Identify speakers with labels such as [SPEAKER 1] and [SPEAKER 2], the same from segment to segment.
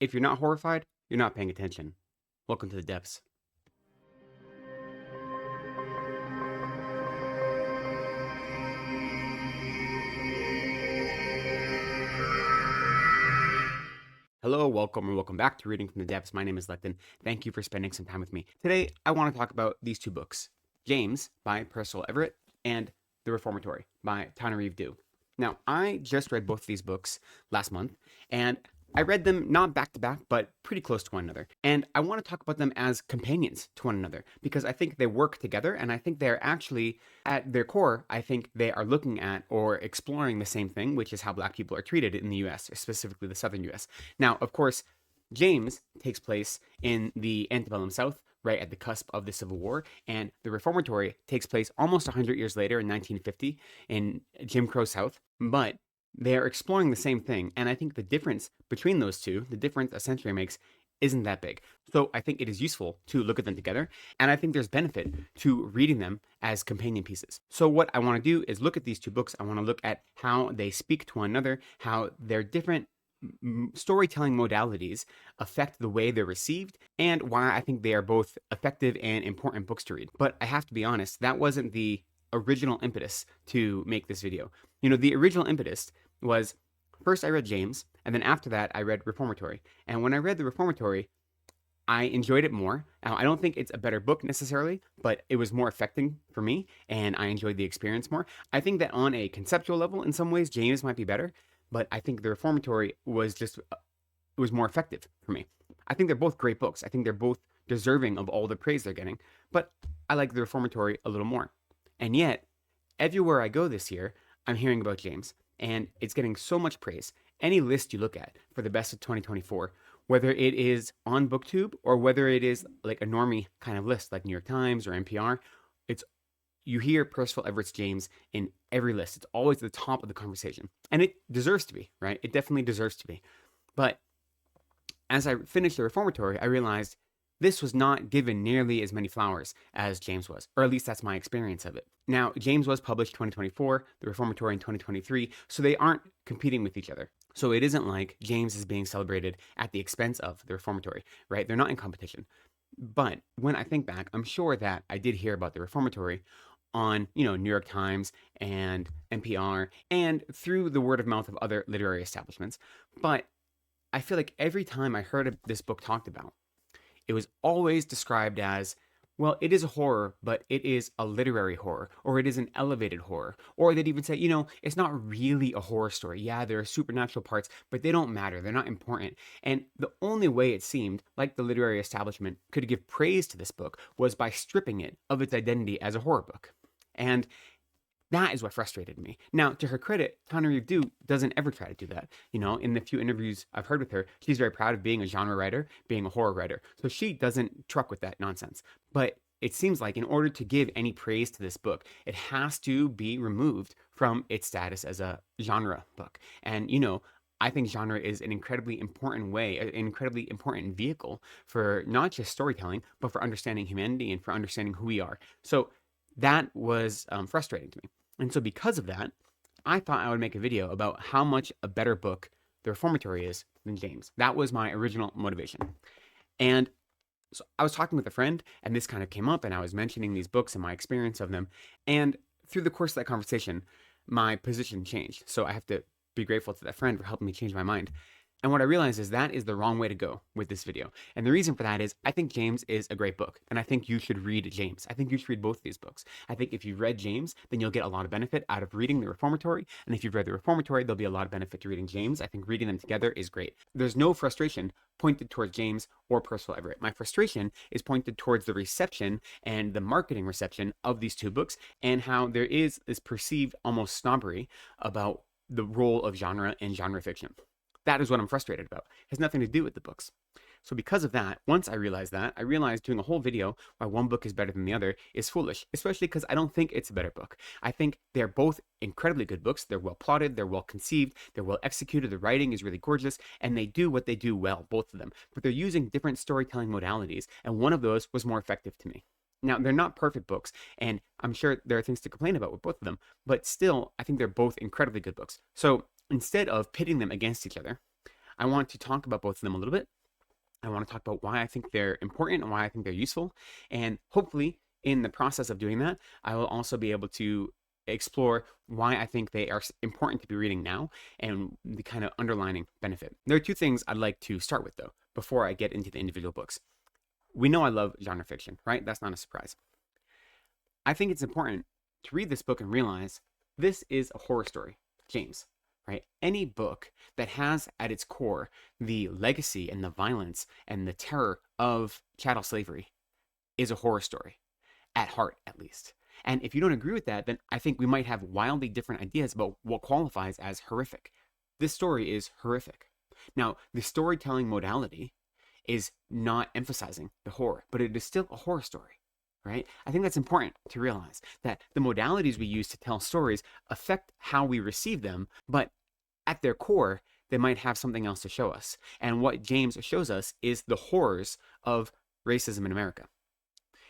[SPEAKER 1] If you're not horrified, you're not paying attention. Welcome to the depths. Hello, welcome, and welcome back to Reading from the Depths. My name is Lecton. Thank you for spending some time with me. Today, I want to talk about these two books, James by Percival Everett and The Reformatory by Tanarive. Now, I just read both of these books last month, and I read them not back to back, but pretty close to one another. And I want to talk about them as companions to one another because I think they work together, and I think they're actually, at their core, I think they are looking at or exploring the same thing, which is how Black people are treated in the US, specifically the Southern US. Now, of course, James takes place in the antebellum South, right at the cusp of the Civil War, and The Reformatory takes place almost 100 years later in 1950 in Jim Crow South. But they're exploring the same thing, and I think the difference between those two, the difference a century makes, isn't that big. So I think it is useful to look at them together, and I think there's benefit to reading them as companion pieces. So what I want to do is look at these two books. I want to look at how they speak to one another, how their different storytelling modalities affect the way they're received, and why I think they are both effective and important books to read. But I have to be honest, that wasn't the original impetus to make this video. You know, the original impetus was, first I read James, and then after that I read Reformatory. And when I read the Reformatory, I enjoyed it more. Now, I don't think it's a better book necessarily, but it was more affecting for me, and I enjoyed the experience more. I think that on a conceptual level, in some ways, James might be better, but I think the Reformatory was just, it was more effective for me. I think they're both great books. I think they're both deserving of all the praise they're getting, but I like the Reformatory a little more. And yet, everywhere I go this year, I'm hearing about James, and it's getting so much praise. Any list you look at for the best of 2024, whether it is on BookTube or whether it is like a normie kind of list like New York Times or NPR, you hear Percival Everett's James in every list. It's always at the top of the conversation. And it deserves to be, right? It definitely deserves to be. But as I finished the Reformatory, I realized this was not given nearly as many flowers as James was, or at least that's my experience of it. Now, James was published 2024, the Reformatory in 2023, so they aren't competing with each other. So it isn't like James is being celebrated at the expense of the Reformatory, right? They're not in competition. But when I think back, I'm sure that I did hear about the Reformatory on, New York Times and NPR and through the word of mouth of other literary establishments. But I feel like every time I heard this book talked about, it was always described as, well, it is a horror, but it is a literary horror, or it is an elevated horror. Or they'd even say, it's not really a horror story. Yeah, there are supernatural parts, but they don't matter. They're not important. And the only way it seemed like the literary establishment could give praise to this book was by stripping it of its identity as a horror book. And that is what frustrated me. Now, to her credit, Tanarive doesn't ever try to do that. In the few interviews I've heard with her, she's very proud of being a genre writer, being a horror writer. So she doesn't truck with that nonsense. But it seems like in order to give any praise to this book, it has to be removed from its status as a genre book. And, I think genre is an incredibly important way, an incredibly important vehicle for not just storytelling, but for understanding humanity and for understanding who we are. So that was frustrating to me. And so because of that, I thought I would make a video about how much a better book The Reformatory is than James. That was my original motivation. And so I was talking with a friend, and this kind of came up, and I was mentioning these books and my experience of them. And through the course of that conversation, my position changed. So I have to be grateful to that friend for helping me change my mind. And what I realized is that is the wrong way to go with this video. And the reason for that is I think James is a great book. And I think you should read James. I think you should read both of these books. I think if you've read James, then you'll get a lot of benefit out of reading The Reformatory. And if you've read The Reformatory, there'll be a lot of benefit to reading James. I think reading them together is great. There's no frustration pointed towards James or Percival Everett. My frustration is pointed towards the reception and the marketing reception of these two books and how there is this perceived almost snobbery about the role of genre in genre fiction. That is what I'm frustrated about. It has nothing to do with the books. So because of that, once I realized doing a whole video why one book is better than the other is foolish, especially because I don't think it's a better book. I think they're both incredibly good books. They're well plotted, they're well conceived, they're well executed, the writing is really gorgeous, and they do what they do well, both of them. But they're using different storytelling modalities, and one of those was more effective to me. Now, they're not perfect books, and I'm sure there are things to complain about with both of them, but still, I think they're both incredibly good books. So instead of pitting them against each other, I want to talk about both of them a little bit. I want to talk about why I think they're important and why I think they're useful. And hopefully, in the process of doing that, I will also be able to explore why I think they are important to be reading now and the kind of underlining benefit. There are two things I'd like to start with, though, before I get into the individual books. We know I love genre fiction, right? That's not a surprise. I think it's important to read this book and realize this is a horror story, James. Right? Any book that has at its core the legacy and the violence and the terror of chattel slavery is a horror story, at heart at least. And if you don't agree with that, then I think we might have wildly different ideas about what qualifies as horrific. This story is horrific. Now, the storytelling modality is not emphasizing the horror, but it is still a horror story. Right? I think that's important to realize that the modalities we use to tell stories affect how we receive them, but at their core, they might have something else to show us. And what James shows us is the horrors of racism in America.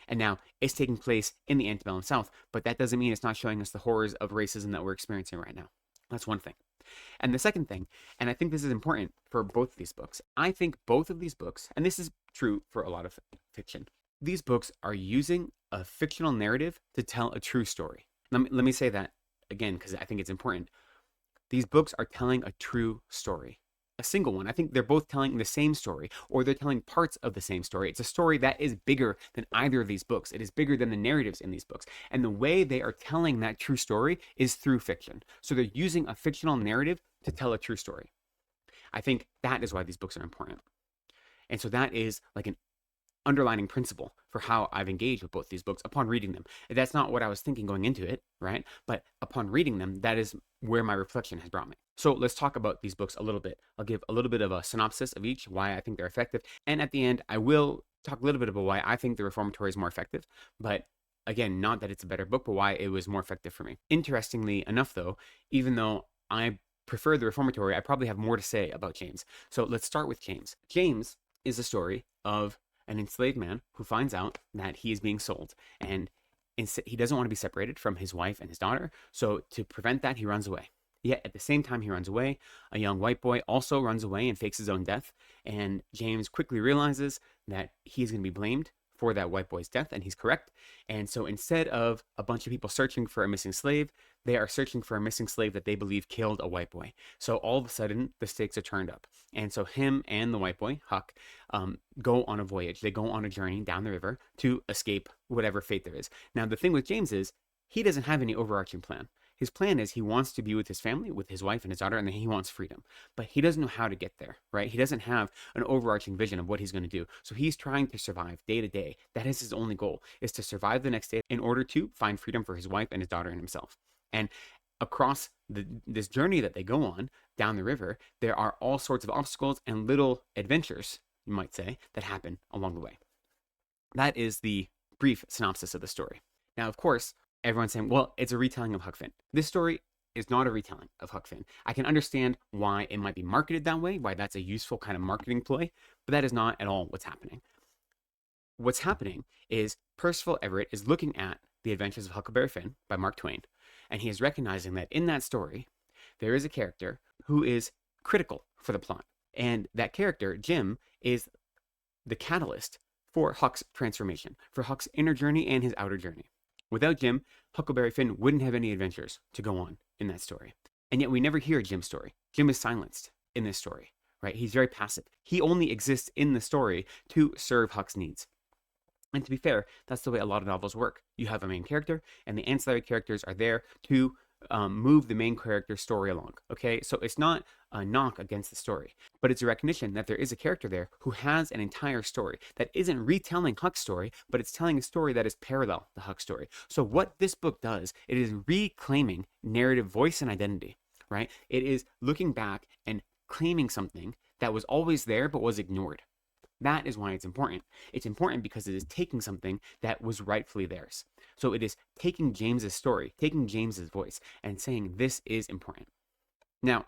[SPEAKER 1] And now, it's taking place in the antebellum South, but that doesn't mean it's not showing us the horrors of racism that we're experiencing right now. That's one thing. And the second thing, and I think this is important for both of these books, I think both of these books, and this is true for a lot of fiction, these books are using a fictional narrative to tell a true story. Let me say that again, because I think it's important. These books are telling a true story, a single one. I think they're both telling the same story, or they're telling parts of the same story. It's a story that is bigger than either of these books. It is bigger than the narratives in these books. And the way they are telling that true story is through fiction. So they're using a fictional narrative to tell a true story. I think that is why these books are important. And so that is like an underlining principle for how I've engaged with both these books upon reading them. That's not what I was thinking going into it, right? But upon reading them, that is where my reflection has brought me. So let's talk about these books a little bit. I'll give a little bit of a synopsis of each, why I think they're effective. And at the end, I will talk a little bit about why I think The Reformatory is more effective. But again, not that it's a better book, but why it was more effective for me. Interestingly enough, though, even though I prefer The Reformatory, I probably have more to say about James. So let's start with James. James is a story of an enslaved man who finds out that he is being sold, and he doesn't want to be separated from his wife and his daughter. So to prevent that, he runs away. Yet at the same time he runs away, a young white boy also runs away and fakes his own death. And James quickly realizes that he's going to be blamed for that white boy's death, and he's correct. And so instead of a bunch of people searching for a missing slave, they are searching for a missing slave that they believe killed a white boy. So all of a sudden, the stakes are turned up. And so him and the white boy, Huck, go on a voyage. They go on a journey down the river to escape whatever fate there is. Now, the thing with James is he doesn't have any overarching plan. His plan is he wants to be with his family, with his wife and his daughter, and then he wants freedom. But he doesn't know how to get there, right? He doesn't have an overarching vision of what he's going to do. So he's trying to survive day to day. That is his only goal, is to survive the next day in order to find freedom for his wife and his daughter and himself. And across this journey that they go on down the river, there are all sorts of obstacles and little adventures, you might say, that happen along the way. That is the brief synopsis of the story. Now, of course, everyone's saying, well, it's a retelling of Huck Finn. This story is not a retelling of Huck Finn. I can understand why it might be marketed that way, why that's a useful kind of marketing ploy, but that is not at all what's happening. What's happening is Percival Everett is looking at The Adventures of Huckleberry Finn by Mark Twain, and he is recognizing that in that story, there is a character who is critical for the plot. And that character, Jim, is the catalyst for Huck's transformation, for Huck's inner journey and his outer journey. Without Jim, Huckleberry Finn wouldn't have any adventures to go on in that story. And yet we never hear Jim's story. Jim is silenced in this story, right? He's very passive. He only exists in the story to serve Huck's needs. And to be fair, that's the way a lot of novels work. You have a main character, and the ancillary characters are there to move the main character's story along, okay? So it's not a knock against the story, but it's a recognition that there is a character there who has an entire story that isn't retelling Huck's story, but it's telling a story that is parallel to Huck's story. So what this book does, it is reclaiming narrative voice and identity, right? It is looking back and claiming something that was always there but was ignored. That is why it's important. It's important because it is taking something that was rightfully theirs. So it is taking James's story, taking James's voice, and saying this is important. Now,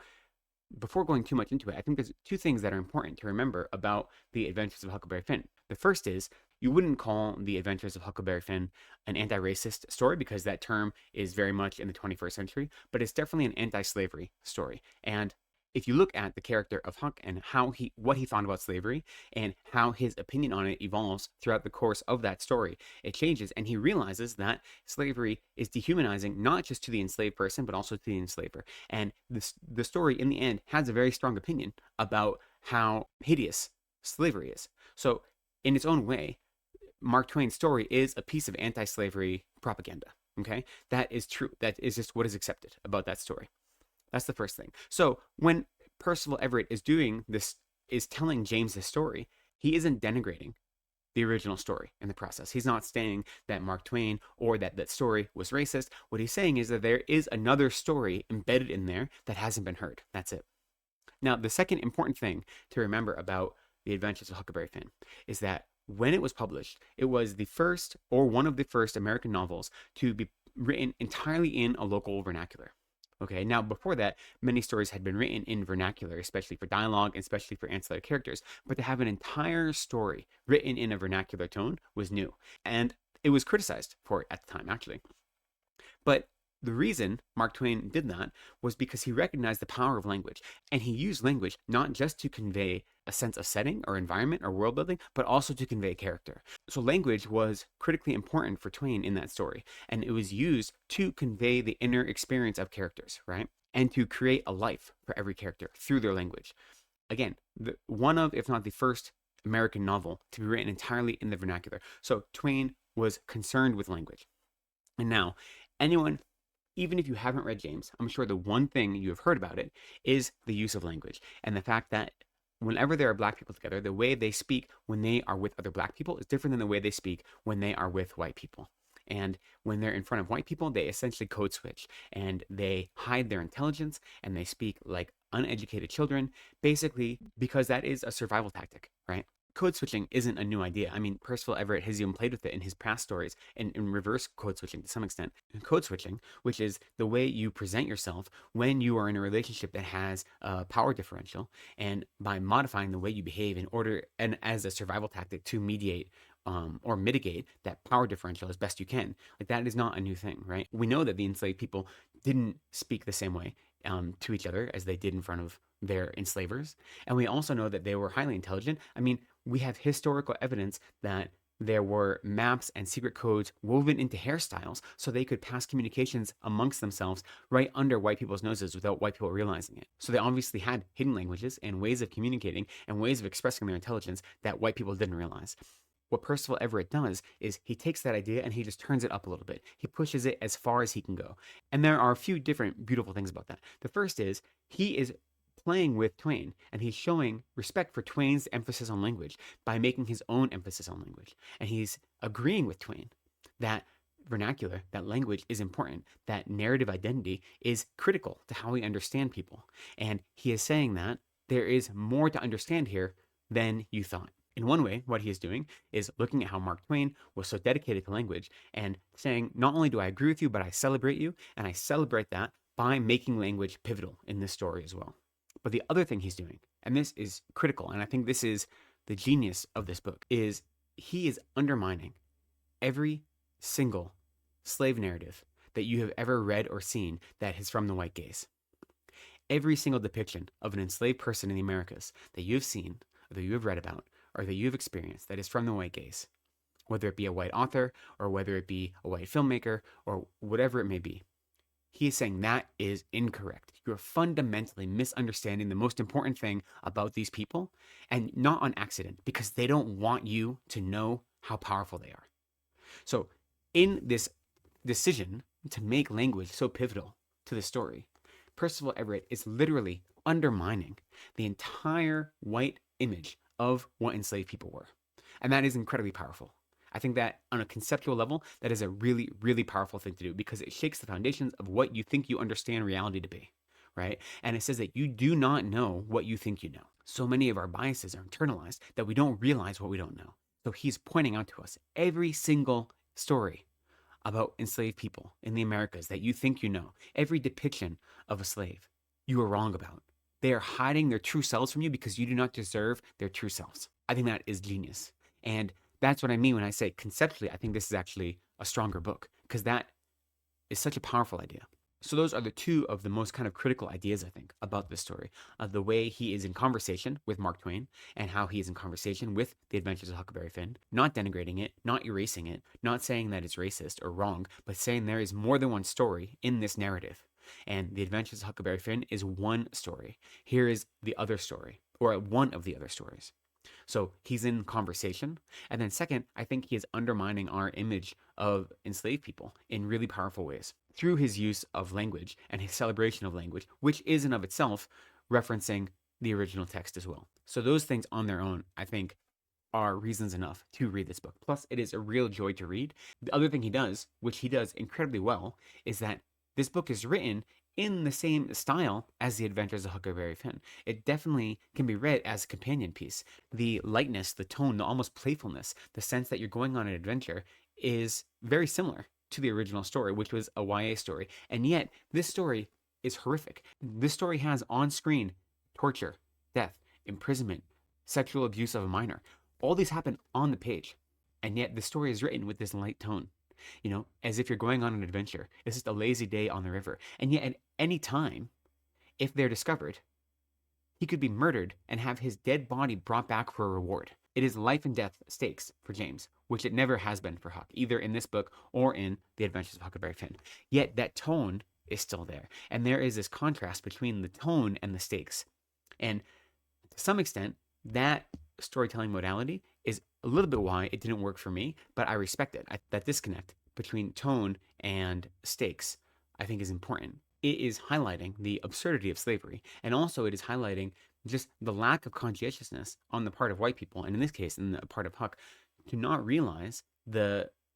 [SPEAKER 1] before going too much into it, I think there's two things that are important to remember about The Adventures of Huckleberry Finn. The first is, you wouldn't call The Adventures of Huckleberry Finn an anti-racist story because that term is very much in the 21st century, but it's definitely an anti-slavery story. And if you look at the character of Huck and what he thought about slavery and how his opinion on it evolves throughout the course of that story, it changes, and he realizes that slavery is dehumanizing not just to the enslaved person but also to the enslaver. And the story in the end has a very strong opinion about how hideous slavery is. So in its own way, Mark Twain's story is a piece of anti-slavery propaganda. Okay, that is true. That is just what is accepted about that story. That's the first thing. So when Percival Everett is doing this, is telling James this story, he isn't denigrating the original story in the process. He's not saying that Mark Twain or that story was racist. What he's saying is that there is another story embedded in there that hasn't been heard. That's it. Now, the second important thing to remember about The Adventures of Huckleberry Finn is that when it was published, it was the first or one of the first American novels to be written entirely in a local vernacular. Okay, now before that, many stories had been written in vernacular, especially for dialogue, and especially for ancillary characters. But to have an entire story written in a vernacular tone was new. And it was criticized for it at the time, actually. But the reason Mark Twain did that was because he recognized the power of language. And he used language not just to convey a sense of setting or environment or world building, but also to convey character. So language was critically important for Twain in that story. And it was used to convey the inner experience of characters, right? And to create a life for every character through their language. Again, one of, if not the first American novel to be written entirely in the vernacular. So Twain was concerned with language. And now, anyone, even if you haven't read James, I'm sure the one thing you have heard about it is the use of language and the fact that whenever there are black people together, the way they speak when they are with other black people is different than the way they speak when they are with white people. And when they're in front of white people, they essentially code switch and they hide their intelligence and they speak like uneducated children, basically because that is a survival tactic, right? Code switching isn't a new idea. I mean, Percival Everett has even played with it in his past stories and in reverse code switching to some extent. Code switching, which is the way you present yourself when you are in a relationship that has a power differential, and by modifying the way you behave in order and as a survival tactic to mediate or mitigate that power differential as best you can. Like, that is not a new thing, right? We know that the enslaved people didn't speak the same way to each other as they did in front of their enslavers. And we also know that they were highly intelligent. I mean, we have historical evidence that there were maps and secret codes woven into hairstyles so they could pass communications amongst themselves right under white people's noses without white people realizing it. So they obviously had hidden languages and ways of communicating and ways of expressing their intelligence that white people didn't realize. What Percival Everett does is he takes that idea and he just turns it up a little bit. He pushes it as far as he can go. And there are a few different beautiful things about that. The first is he is playing with Twain, and he's showing respect for Twain's emphasis on language by making his own emphasis on language. And he's agreeing with Twain that vernacular, that language is important, that narrative identity is critical to how we understand people. And he is saying that there is more to understand here than you thought. In one way, what he is doing is looking at how Mark Twain was so dedicated to language and saying, not only do I agree with you, but I celebrate you, and I celebrate that by making language pivotal in this story as well. But the other thing he's doing, and this is critical, and I think this is the genius of this book, is he is undermining every single slave narrative that you have ever read or seen that is from the white gaze. Every single depiction of an enslaved person in the Americas that you have seen, or that you have read about, or that you have experienced that is from the white gaze, whether it be a white author, or whether it be a white filmmaker, or whatever it may be, he is saying that is incorrect. You're fundamentally misunderstanding the most important thing about these people, and not on accident, because they don't want you to know how powerful they are. So in this decision to make language so pivotal to the story, Percival Everett is literally undermining the entire white image of what enslaved people were. And that is incredibly powerful. I think that on a conceptual level, that is a really, really powerful thing to do, because it shakes the foundations of what you think you understand reality to be, right? And it says that you do not know what you think you know. So many of our biases are internalized that we don't realize what we don't know. So he's pointing out to us every single story about enslaved people in the Americas that you think you know, every depiction of a slave, you are wrong about. They are hiding their true selves from you because you do not deserve their true selves. I think that is genius. And that's what I mean when I say conceptually, I think this is actually a stronger book, because that is such a powerful idea. So those are the two of the most kind of critical ideas, I think, about this story. The way he is in conversation with Mark Twain and how he is in conversation with The Adventures of Huckleberry Finn, not denigrating it, not erasing it, not saying that it's racist or wrong, but saying there is more than one story in this narrative. And The Adventures of Huckleberry Finn is one story. Here is the other story, or one of the other stories. So he's in conversation. And then second, I think he is undermining our image of enslaved people in really powerful ways through his use of language and his celebration of language, which is in of itself referencing the original text as well. So those things on their own, I think, are reasons enough to read this book. Plus, it is a real joy to read. The other thing he does, which he does incredibly well, is that this book is written in the same style as The Adventures of Huckleberry Finn. It definitely can be read as a companion piece. The lightness, the tone, the almost playfulness, the sense that you're going on an adventure is very similar to the original story, which was a YA story. And yet, this story is horrific. This story has on screen torture, death, imprisonment, sexual abuse of a minor. All these happen on the page. And yet, the story is written with this light tone, as if you're going on an adventure. It's just a lazy day on the river. And yet, at any time, if they're discovered, he could be murdered and have his dead body brought back for a reward. It is life and death stakes for James, which it never has been for Huck, either in this book or in The Adventures of Huckleberry Finn. Yet that tone is still there. And there is this contrast between the tone and the stakes. And to some extent, that storytelling modality is a little bit why it didn't work for me, but I respect it. That disconnect between tone and stakes, I think, is important. It is highlighting the absurdity of slavery, and also it is highlighting just the lack of conscientiousness on the part of white people, and in this case, in the part of Huck, to not realize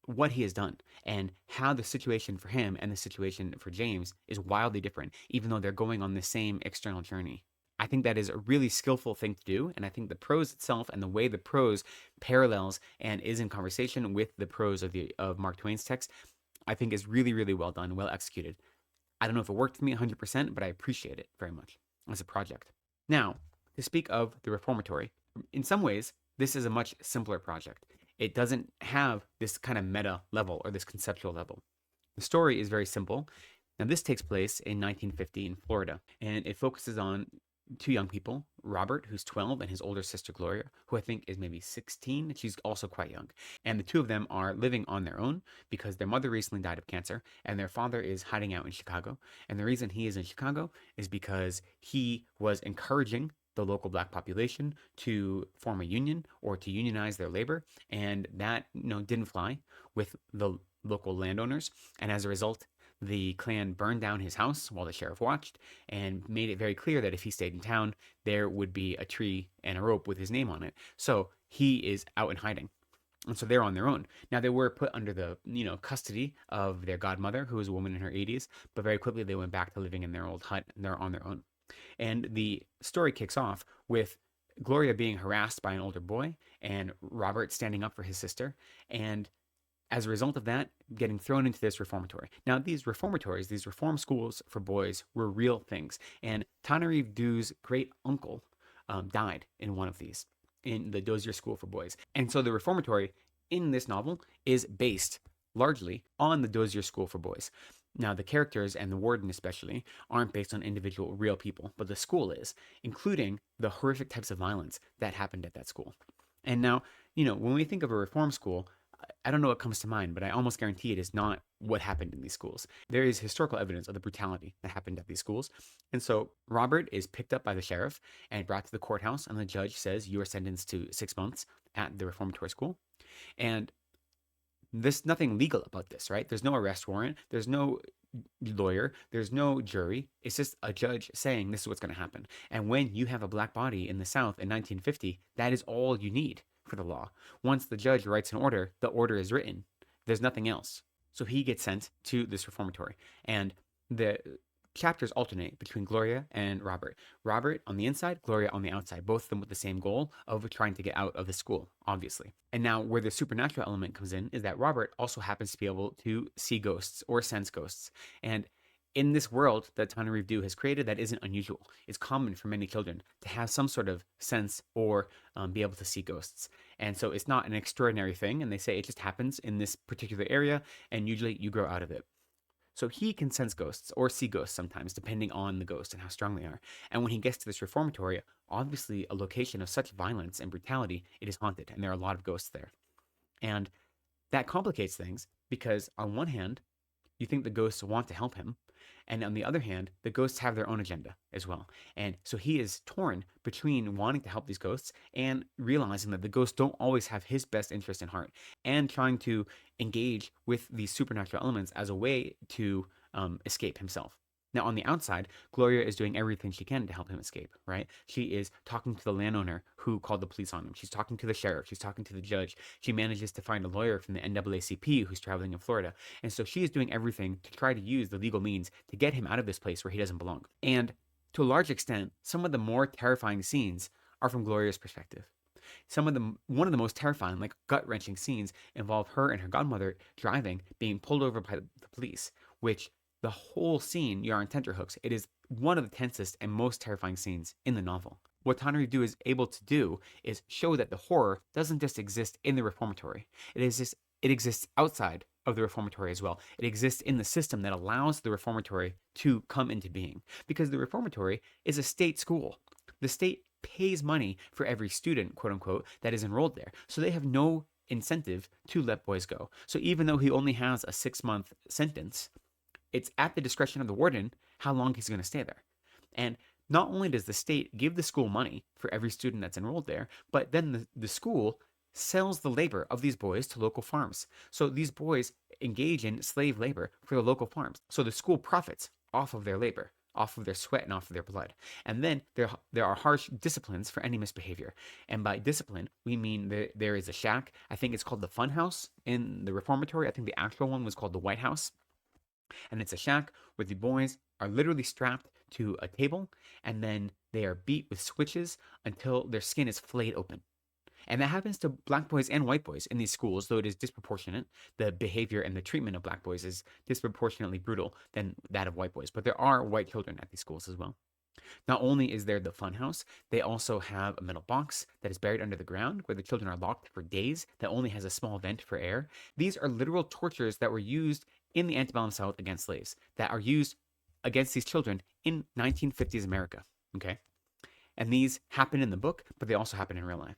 [SPEAKER 1] what he has done and how the situation for him and the situation for James is wildly different, even though they're going on the same external journey. I think that is a really skillful thing to do, and I think the prose itself and the way the prose parallels and is in conversation with the prose of Mark Twain's text, I think is really, really well done, well executed. I don't know if it worked for me 100%, but I appreciate it very much as a project. Now, to speak of the Reformatory, in some ways, this is a much simpler project. It doesn't have this kind of meta level or this conceptual level. The story is very simple. Now, this takes place in 1950 in Florida, and it focuses on two young people, Robert, who's 12, and his older sister, Gloria, who I think is maybe 16. She's also quite young. And the two of them are living on their own because their mother recently died of cancer, and their father is hiding out in Chicago. And the reason he is in Chicago is because he was encouraging the local black population to form a union or to unionize their labor, and that didn't fly with the local landowners. And as a result, the Klan burned down his house while the sheriff watched and made it very clear that if he stayed in town, there would be a tree and a rope with his name on it. So he is out in hiding. And so they're on their own. Now, they were put under the, custody of their godmother, who was a woman in her 80s, but very quickly they went back to living in their old hut and they're on their own. And the story kicks off with Gloria being harassed by an older boy and Robert standing up for his sister. And as a result of that, getting thrown into this reformatory. Now, these reformatories, these reform schools for boys, were real things. And Tanarive Dew's great uncle died in one of these, in the Dozier School for Boys. And so the reformatory in this novel is based largely on the Dozier School for Boys. Now, the characters and the warden especially aren't based on individual real people, but the school is, including the horrific types of violence that happened at that school. And now, when we think of a reform school, I don't know what comes to mind, but I almost guarantee it is not what happened in these schools. There is historical evidence of the brutality that happened at these schools. And so Robert is picked up by the sheriff and brought to the courthouse, and the judge says, you are sentenced to 6 months at the reformatory school. And there's nothing legal about this, right? There's no arrest warrant. There's no lawyer. There's no jury. It's just a judge saying this is what's going to happen. And when you have a black body in the South in 1950, that is all you need for the law. Once the judge writes an order, the order is written. There's nothing else. So he gets sent to this reformatory. And the chapters alternate between Gloria and Robert. Robert on the inside, Gloria on the outside, both of them with the same goal of trying to get out of the school, obviously. And now where the supernatural element comes in is that Robert also happens to be able to see ghosts or sense ghosts. And in this world that Tanarive Dew has created, that isn't unusual. It's common for many children to have some sort of sense or be able to see ghosts. And so it's not an extraordinary thing. And they say it just happens in this particular area, and usually you grow out of it. So he can sense ghosts or see ghosts sometimes, depending on the ghost and how strong they are. And when he gets to this reformatory, obviously a location of such violence and brutality, it is haunted, and there are a lot of ghosts there. And that complicates things because, on one hand, you think the ghosts want to help him, and on the other hand, the ghosts have their own agenda as well. And so he is torn between wanting to help these ghosts and realizing that the ghosts don't always have his best interest in heart, and trying to engage with these supernatural elements as a way to escape himself. Now, on the outside, Gloria is doing everything she can to help him escape, right? She is talking to the landowner who called the police on him. She's talking to the sheriff. She's talking to the judge. She manages to find a lawyer from the NAACP who's traveling in Florida. And so she is doing everything to try to use the legal means to get him out of this place where he doesn't belong. And to a large extent, some of the more terrifying scenes are from Gloria's perspective. One of the most terrifying, like gut-wrenching scenes involve her and her godmother driving, being pulled over by the police, which the whole scene, you're on tenterhooks. It is one of the tensest and most terrifying scenes in the novel. What Tanarive is able to do is show that the horror doesn't just exist in the reformatory. It exists outside of the reformatory as well. It exists in the system that allows the reformatory to come into being. Because the reformatory is a state school. The state pays money for every student, quote unquote, that is enrolled there. So they have no incentive to let boys go. So even though he only has a 6-month sentence, it's at the discretion of the warden how long he's going to stay there. And not only does the state give the school money for every student that's enrolled there, but then the school sells the labor of these boys to local farms. So these boys engage in slave labor for the local farms. So the school profits off of their labor, off of their sweat, and off of their blood. And then there are harsh disciplines for any misbehavior. And by discipline, we mean there is a shack. I think it's called the Fun House in the reformatory. I think the actual one was called the White House. And it's a shack where the boys are literally strapped to a table, and then they are beat with switches until their skin is flayed open. And that happens to black boys and white boys in these schools, though it is disproportionate. The behavior and the treatment of black boys is disproportionately brutal than that of white boys. But there are white children at these schools as well. Not only is there the fun house, they also have a metal box that is buried under the ground where the children are locked for days that only has a small vent for air. These are literal tortures that were used in the antebellum South against slaves, that are used against these children in 1950s America, okay? And these happen in the book, but they also happen in real life.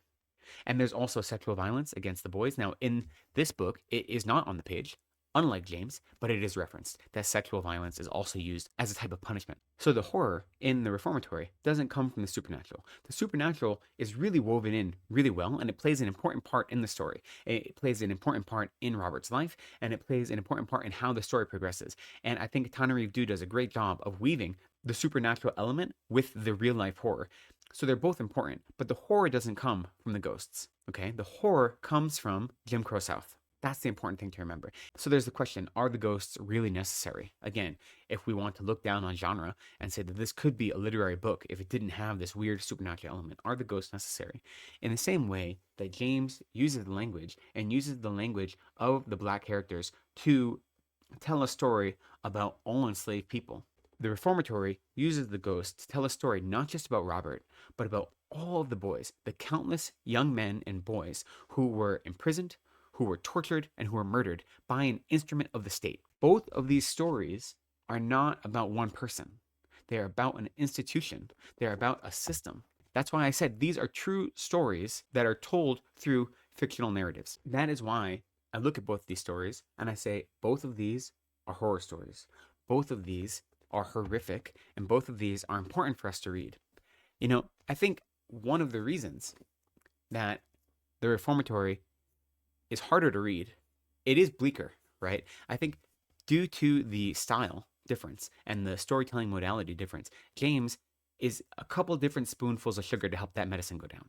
[SPEAKER 1] And there's also sexual violence against the boys. Now, in this book, it is not on the page, unlike James, but it is referenced that sexual violence is also used as a type of punishment. So the horror in the reformatory doesn't come from the supernatural. The supernatural is really woven in really well, and it plays an important part in the story. It plays an important part in Robert's life, and it plays an important part in how the story progresses. And I think Tanarive does a great job of weaving the supernatural element with the real life horror. So they're both important, but the horror doesn't come from the ghosts, okay? The horror comes from Jim Crow South. That's the important thing to remember. So there's the question, are the ghosts really necessary? Again, if we want to look down on genre and say that this could be a literary book if it didn't have this weird supernatural element, are the ghosts necessary? In the same way that James uses the language and uses the language of the black characters to tell a story about all enslaved people, the reformatory uses the ghosts to tell a story not just about Robert, but about all of the boys, the countless young men and boys who were imprisoned, who were tortured, and who were murdered by an instrument of the state. Both of these stories are not about one person. They are about an institution. They are about a system. That's why I said these are true stories that are told through fictional narratives. That is why I look at both these stories and I say both of these are horror stories. Both of these are horrific, and both of these are important for us to read. You know, I think one of the reasons that the reformatory is harder to read, it is bleaker, right? I think due to the style difference and the storytelling modality difference, James is a couple different spoonfuls of sugar to help that medicine go down,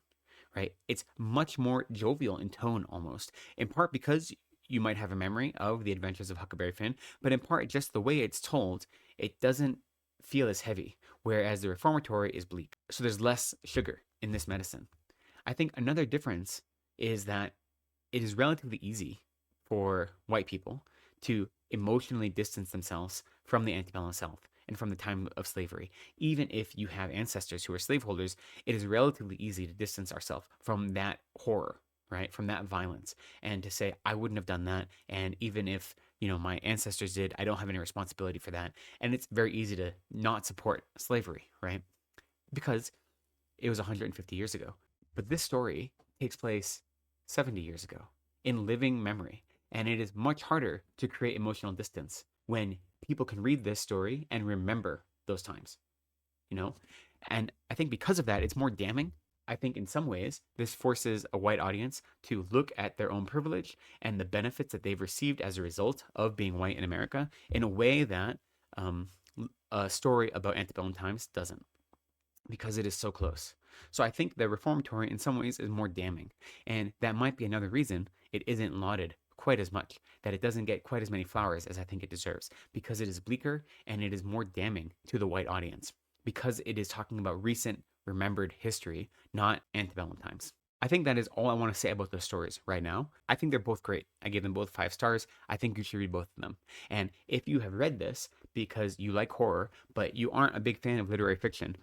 [SPEAKER 1] right? It's much more jovial in tone almost, in part because you might have a memory of the adventures of Huckleberry Finn, but in part just the way it's told, it doesn't feel as heavy, whereas the reformatory is bleak. So there's less sugar in this medicine. I think another difference is that it is relatively easy for white people to emotionally distance themselves from the antebellum South and from the time of slavery. Even if you have ancestors who are slaveholders, it is relatively easy to distance ourselves from that horror, right, from that violence, and to say, I wouldn't have done that. And even if, my ancestors did, I don't have any responsibility for that. And it's very easy to not support slavery, right? Because it was 150 years ago. But this story takes place 70 years ago in living memory. And it is much harder to create emotional distance when people can read this story and remember those times, you know? And I think because of that, it's more damning. I think in some ways, this forces a white audience to look at their own privilege and the benefits that they've received as a result of being white in America in a way that um, a story about antebellum times doesn't, because it is so close. So I think the reformatory in some ways is more damning. And that might be another reason it isn't lauded quite as much, that it doesn't get quite as many flowers as I think it deserves, because it is bleaker and it is more damning to the white audience, because it is talking about recent remembered history, not antebellum times. I think that is all I want to say about those stories right now. I think they're both great. I gave them both 5 stars. I think you should read both of them. And if you have read this because you like horror, but you aren't a big fan of literary fiction,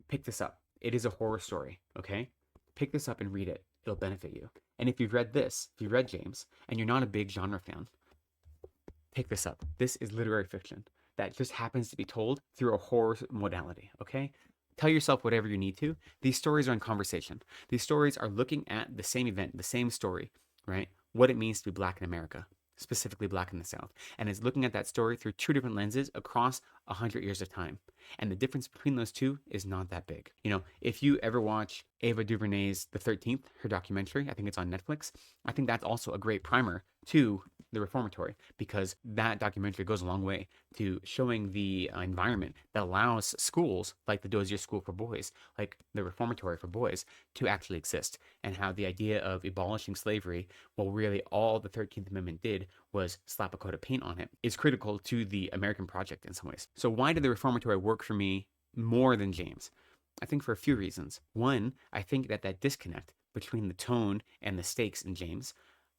[SPEAKER 1] pick this up. It is a horror story, okay? Pick this up and read it. It'll benefit you. And if you've read this, if you've read James, and you're not a big genre fan, pick this up. This is literary fiction that just happens to be told through a horror modality, okay? Tell yourself whatever you need to. These stories are in conversation. These stories are looking at the same event, the same story, right? What it means to be Black in America, specifically Black in the South. And it's looking at that story through 2 different lenses across 100 years of time. And the difference between those two is not that big. If you ever watch Ava DuVernay's The 13th, her documentary, I think it's on Netflix, I think that's also a great primer to the reformatory, because that documentary goes a long way to showing the environment that allows schools like the Dozier School for Boys, like the reformatory for boys, to actually exist, and how the idea of abolishing slavery, well, really all the 13th Amendment did was slap a coat of paint on it, is critical to the American project in some ways. So why did the reformatory work for me more than James? I think for a few reasons. One, I think that disconnect between the tone and the stakes in James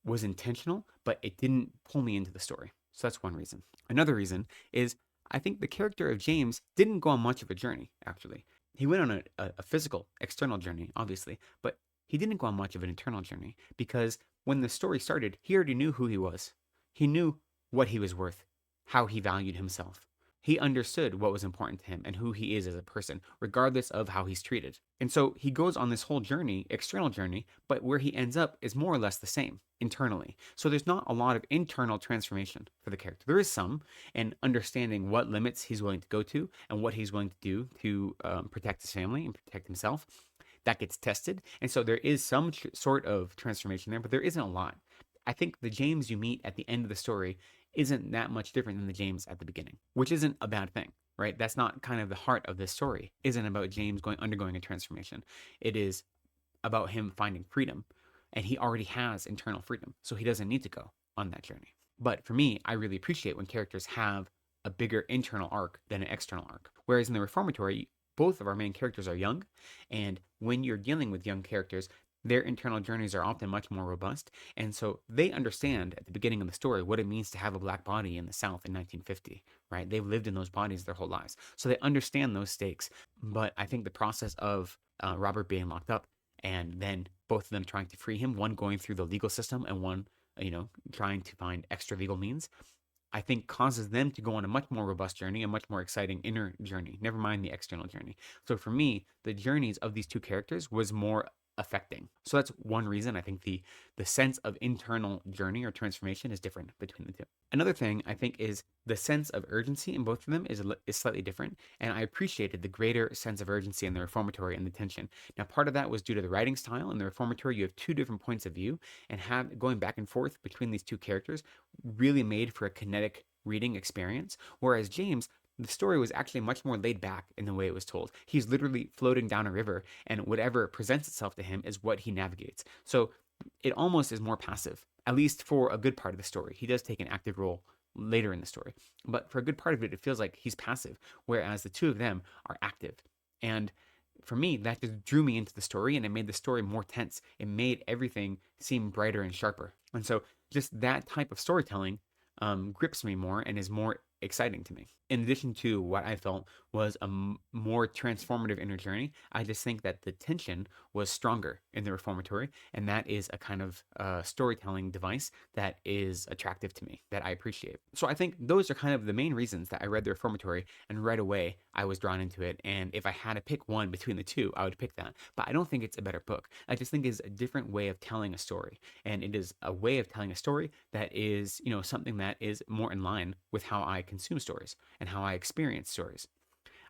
[SPEAKER 1] was intentional, but it didn't pull me into the story. So that's one reason. Another reason is I think the character of James didn't go on much of a journey, actually. He went on a physical, external journey, obviously, but he didn't go on much of an internal journey, because when the story started, he already knew who he was. He knew what he was worth, how he valued himself. He understood what was important to him and who he is as a person, regardless of how he's treated. And so he goes on this whole journey, external journey, but where he ends up is more or less the same internally. So there's not a lot of internal transformation for the character. There is some, and understanding what limits he's willing to go to and what he's willing to do to protect his family and protect himself. That gets tested. And so there is some sort of transformation there, but there isn't a lot. I think the James you meet at the end of the story isn't that much different than the James at the beginning, which isn't a bad thing, right? That's not kind of the heart of this story. Isn't about James undergoing a transformation. It is about him finding freedom, and he already has internal freedom, so he doesn't need to go on that journey. But for me, I really appreciate when characters have a bigger internal arc than an external arc. Whereas in the reformatory, both of our main characters are young, and when you're dealing with young characters, their internal journeys are often much more robust, and so they understand at the beginning of the story what it means to have a Black body in the South in 1950, right? They've lived in those bodies their whole lives, so they understand those stakes. But I think the process of Robert being locked up, and then both of them trying to free him, one going through the legal system and one, trying to find extra legal means, I think causes them to go on a much more robust journey, a much more exciting inner journey, never mind the external journey. So for me, the journeys of these two characters was more affecting. So that's one reason I think the sense of internal journey or transformation is different between the two. Another thing I think is the sense of urgency in both of them is slightly different, and I appreciated the greater sense of urgency in the reformatory and the tension. Now, part of that was due to the writing style. In the reformatory, you have 2 different points of view, and going back and forth between these 2 characters really made for a kinetic reading experience, whereas James, the story was actually much more laid back in the way it was told. He's literally floating down a river, and whatever presents itself to him is what he navigates. So it almost is more passive, at least for a good part of the story. He does take an active role later in the story, but for a good part of it, it feels like he's passive, whereas the 2 of them are active. And for me, that just drew me into the story, and it made the story more tense. It made everything seem brighter and sharper. And so just that type of storytelling grips me more and is more exciting to me. In addition to what I felt was a more transformative inner journey, I just think that the tension was stronger in the reformatory, and that is a kind of storytelling device that is attractive to me, that I appreciate. So I think those are kind of the main reasons that I read the reformatory, and right away I was drawn into it. And if I had to pick one between the two, I would pick that. But I don't think it's a better book. I just think it's a different way of telling a story, and it is a way of telling a story that is, something that is more in line with how I consume stories and how I experience stories.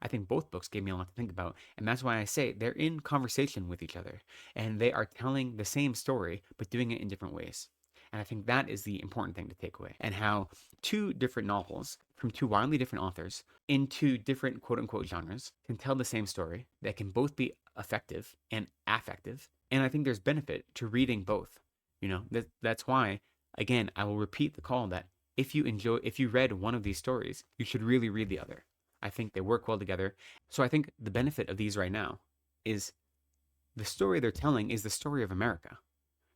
[SPEAKER 1] I think both books gave me a lot to think about, and that's why I say they're in conversation with each other, and they are telling the same story, but doing it in different ways. And I think that is the important thing to take away, and how two different novels from two wildly different authors in two different quote unquote genres can tell the same story that can both be effective and affective. And I think there's benefit to reading both. That's why, again, I will repeat the call that if you read one of these stories, you should really read the other. I think they work well together. So I think the benefit of these right now is the story they're telling is the story of America,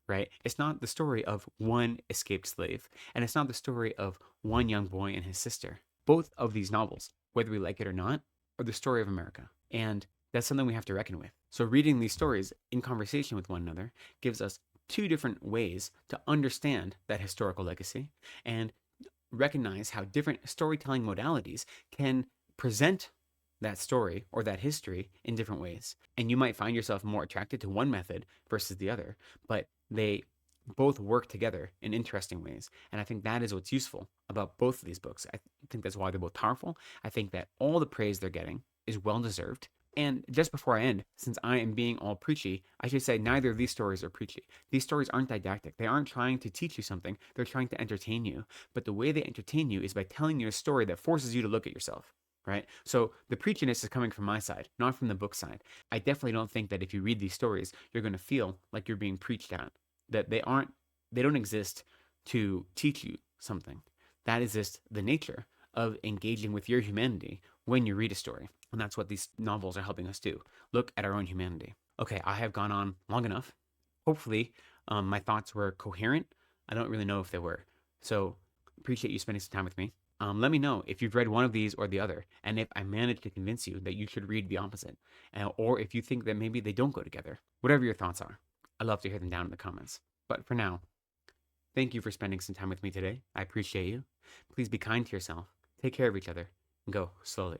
[SPEAKER 1] right? It's not the story of one escaped slave, and it's not the story of one young boy and his sister. Both of these novels, whether we like it or not, are the story of America. And that's something we have to reckon with. So reading these stories in conversation with one another gives us two different ways to understand that historical legacy and recognize how different storytelling modalities can present that story or that history in different ways. And you might find yourself more attracted to one method versus the other, but they both work together in interesting ways. And I think that is what's useful about both of these books. I think that's why they're both powerful. I think that all the praise they're getting is well deserved. And just before I end, since I am being all preachy, I should say neither of these stories are preachy. These stories aren't didactic. They aren't trying to teach you something. They're trying to entertain you. But the way they entertain you is by telling you a story that forces you to look at yourself. Right? So the preachiness is coming from my side, not from the book side. I definitely don't think that if you read these stories, you're going to feel like you're being preached at. That they don't exist to teach you something. That is just the nature of engaging with your humanity when you read a story. And that's what these novels are helping us do. Look at our own humanity. Okay, I have gone on long enough. Hopefully, my thoughts were coherent. I don't really know if they were. So appreciate you spending some time with me. Let me know if you've read one of these or the other, and if I managed to convince you that you should read the opposite, or if you think that maybe they don't go together. Whatever your thoughts are, I'd love to hear them down in the comments. But for now, thank you for spending some time with me today. I appreciate you. Please be kind to yourself, take care of each other, and go slowly.